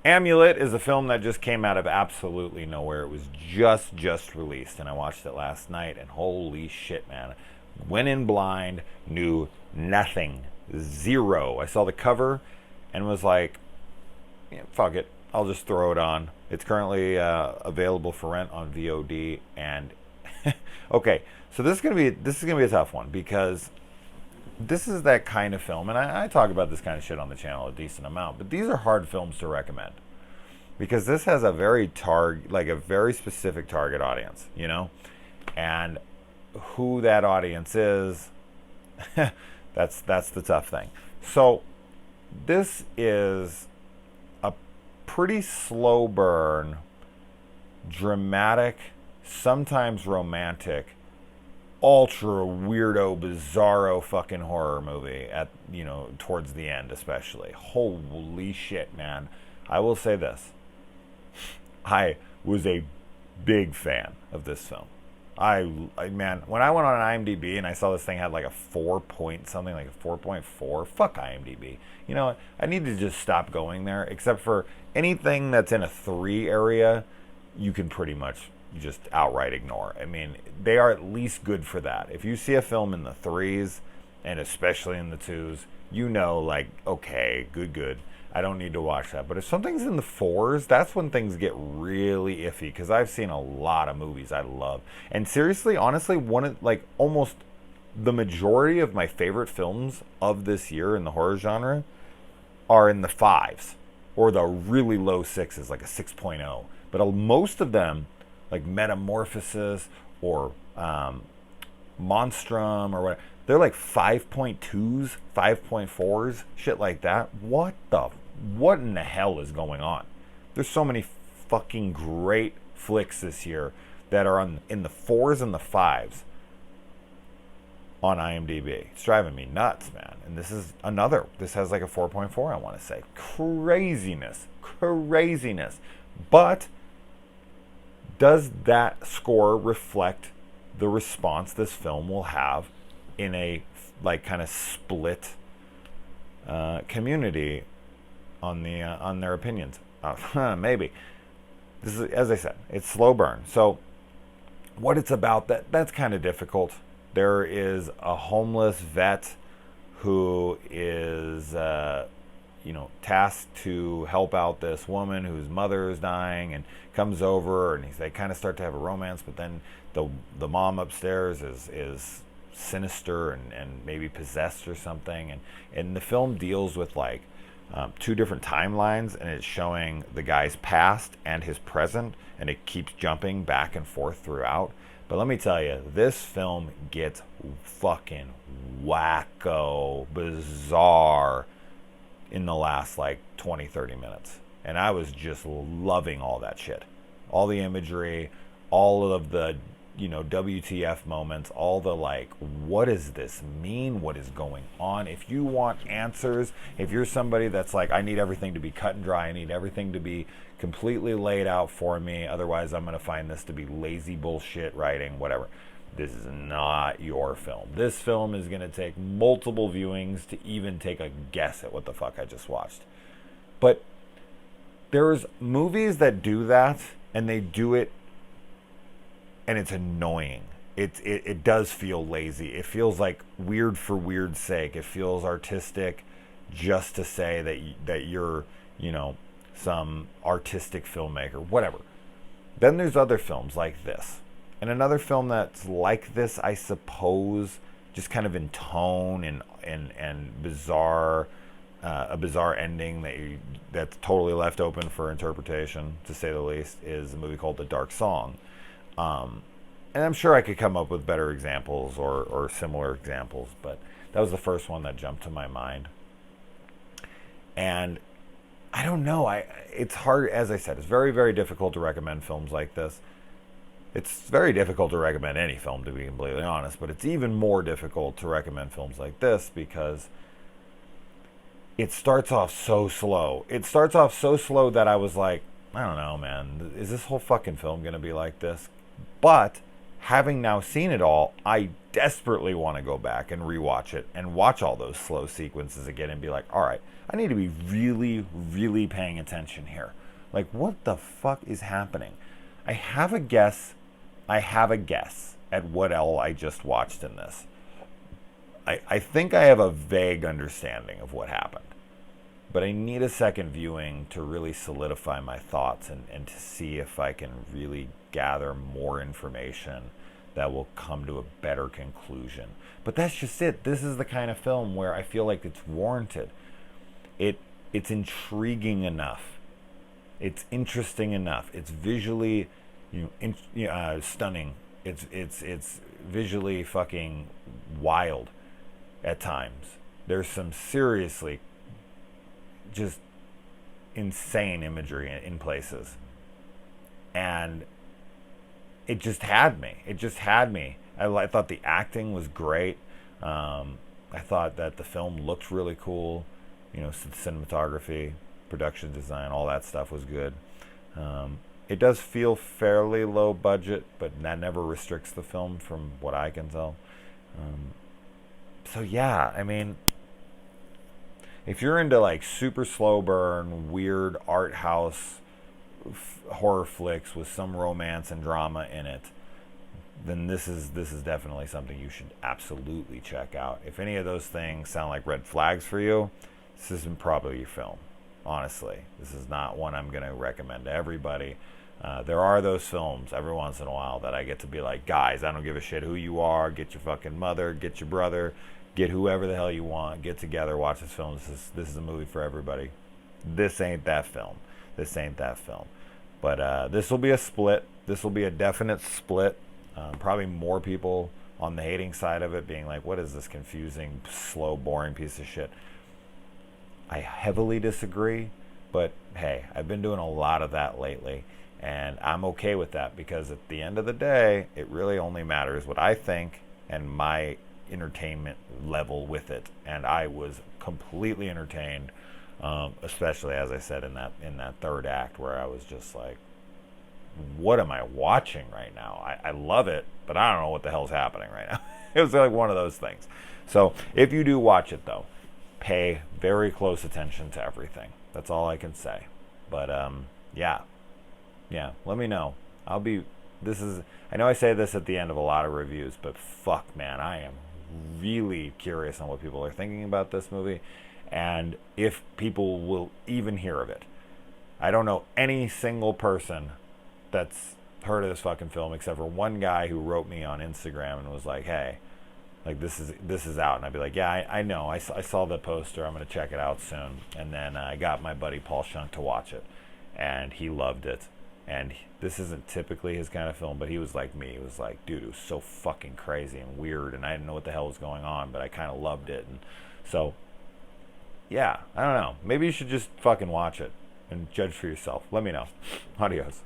Amulet is a film that just came out of absolutely nowhere. It was just released, and I watched it last night, and holy shit, man. Went in blind, knew nothing. Zero. I saw the cover and was like, yeah, fuck it. I'll just throw it on. It's currently available for rent on VOD, and okay, so this is gonna be a tough one because this is that kind of film, and I talk about this kind of shit on the channel a decent amount, but these are hard films to recommend because this has a a very specific target audience, and who that audience is, that's the tough thing. So this is a pretty slow burn, dramatic, sometimes romantic, ultra weirdo, bizarro fucking horror movie at towards the end, especially. Holy shit, man! I will say this: I was a big fan of this film. Man, when I went on IMDb and I saw this thing had like a 4 point something, like a 4.4. Fuck IMDb. You know what? I need to just stop going there. Except for anything that's in a 3 area, you can pretty much just outright ignore. I mean, they are at least good for that. If you see a film in the 3s, and especially in the 2s, like, okay, good. I don't need to watch that. But if something's in the 4s, that's when things get really iffy. Because I've seen a lot of movies I love. And seriously, honestly, almost the majority of my favorite films of this year in the horror genre are in the 5s. Or the really low 6s, like a 6.0. But most of them, like Metamorphosis or Monstrum or whatever, they're like 5.2s, 5.4s, shit like that. What in the hell is going on? There's so many fucking great flicks this year that are in the 4s and the 5s on IMDb. It's driving me nuts, man. And this has like a 4.4, I want to say. Craziness. But does that score reflect the response this film will have in a like kind of split community on their opinions? Maybe. This is, as I said, it's slow burn. So what it's about, that's kind of difficult. There is a homeless vet who is tasked to help out this woman whose mother is dying, and comes over, and they kind of start to have a romance, but then the mom upstairs is sinister and maybe possessed or something, and the film deals with like 2 different timelines, and it's showing the guy's past and his present, and it keeps jumping back and forth throughout. But let me tell you, this film gets fucking wacko, bizarre in the last like 20-30 minutes. And I was just loving all that shit. All the imagery, all of the, WTF moments, all the like, what does this mean? What is going on? If you want answers, if you're somebody that's like, I need everything to be cut and dry, I need everything to be completely laid out for me, otherwise I'm going to find this to be lazy bullshit writing, whatever. This is not your film. This film is going to take multiple viewings to even take a guess at what the fuck I just watched. But there's movies that do that, and they do it, and it's annoying. It does feel lazy. It feels like weird for weird's sake. It feels artistic just to say that you're, some artistic filmmaker, whatever. Then there's other films like this. And another film that's like this, I suppose, just kind of in tone and bizarre, a bizarre ending that's totally left open for interpretation, to say the least, is a movie called The Dark Song. And I'm sure I could come up with better examples or similar examples, but that was the first one that jumped to my mind. And I don't know. It's hard, as I said, it's very, very difficult to recommend films like this. It's very difficult to recommend any film, to be completely honest, but it's even more difficult to recommend films like this because it starts off so slow. It starts off so slow that I was like, I don't know, man, is this whole fucking film going to be like this? But having now seen it all, I desperately want to go back and rewatch it and watch all those slow sequences again and be like, all right, I need to be really, really paying attention here. Like, what the fuck is happening? I have a guess. I have a guess at what all I just watched in this. I think I have a vague understanding of what happened. But I need a second viewing to really solidify my thoughts and to see if I can really gather more information that will come to a better conclusion. But that's just it. This is the kind of film where I feel like it's warranted. It's intriguing enough. It's interesting enough. It's visually, stunning. It's visually fucking wild at times. There's some seriously just insane imagery in places, and it just had me. I thought the acting was great. I thought that the film looked really cool. Cinematography, production design, all that stuff was good. It does feel fairly low budget, but that never restricts the film from what I can tell. So yeah, I mean, if you're into like super slow burn, weird art house horror flicks with some romance and drama in it, then this is definitely something you should absolutely check out. If any of those things sound like red flags for you, this isn't probably your film. Honestly, this is not one I'm going to recommend to everybody. There are those films every once in a while that I get to be like, guys, I don't give a shit who you are. Get your fucking mother, get your brother, get whoever the hell you want, get together, watch this film. This is a movie for everybody. This ain't that film. But this will be a split. This will be a definite split. Probably more people on the hating side of it being like, what is this confusing, slow, boring piece of shit? I heavily disagree, but hey, I've been doing a lot of that lately, and I'm okay with that because at the end of the day, it really only matters what I think and my entertainment level with it. And I was completely entertained, especially as I said in that third act where I was just like, what am I watching right now? I love it, but I don't know what the hell's happening right now. It was like one of those things. So if you do watch it though, pay very close attention to everything. That's all I can say. But yeah, let me know. I know I say this at the end of a lot of reviews, but fuck man, I am really curious on what people are thinking about this movie and if people will even hear of it. I don't know any single person that's heard of this fucking film except for one guy who wrote me on Instagram and was like, hey, like this is out. And I'd be like, yeah, I know, I saw the poster, I'm gonna check it out soon. And then I got my buddy Paul Shunk to watch it and he loved it. And this isn't typically his kind of film, but he was like me. He was like, dude, it was so fucking crazy and weird and I didn't know what the hell was going on, but I kind of loved it. And so yeah, I don't know, maybe you should just fucking watch it and judge for yourself. Let me know. Adios.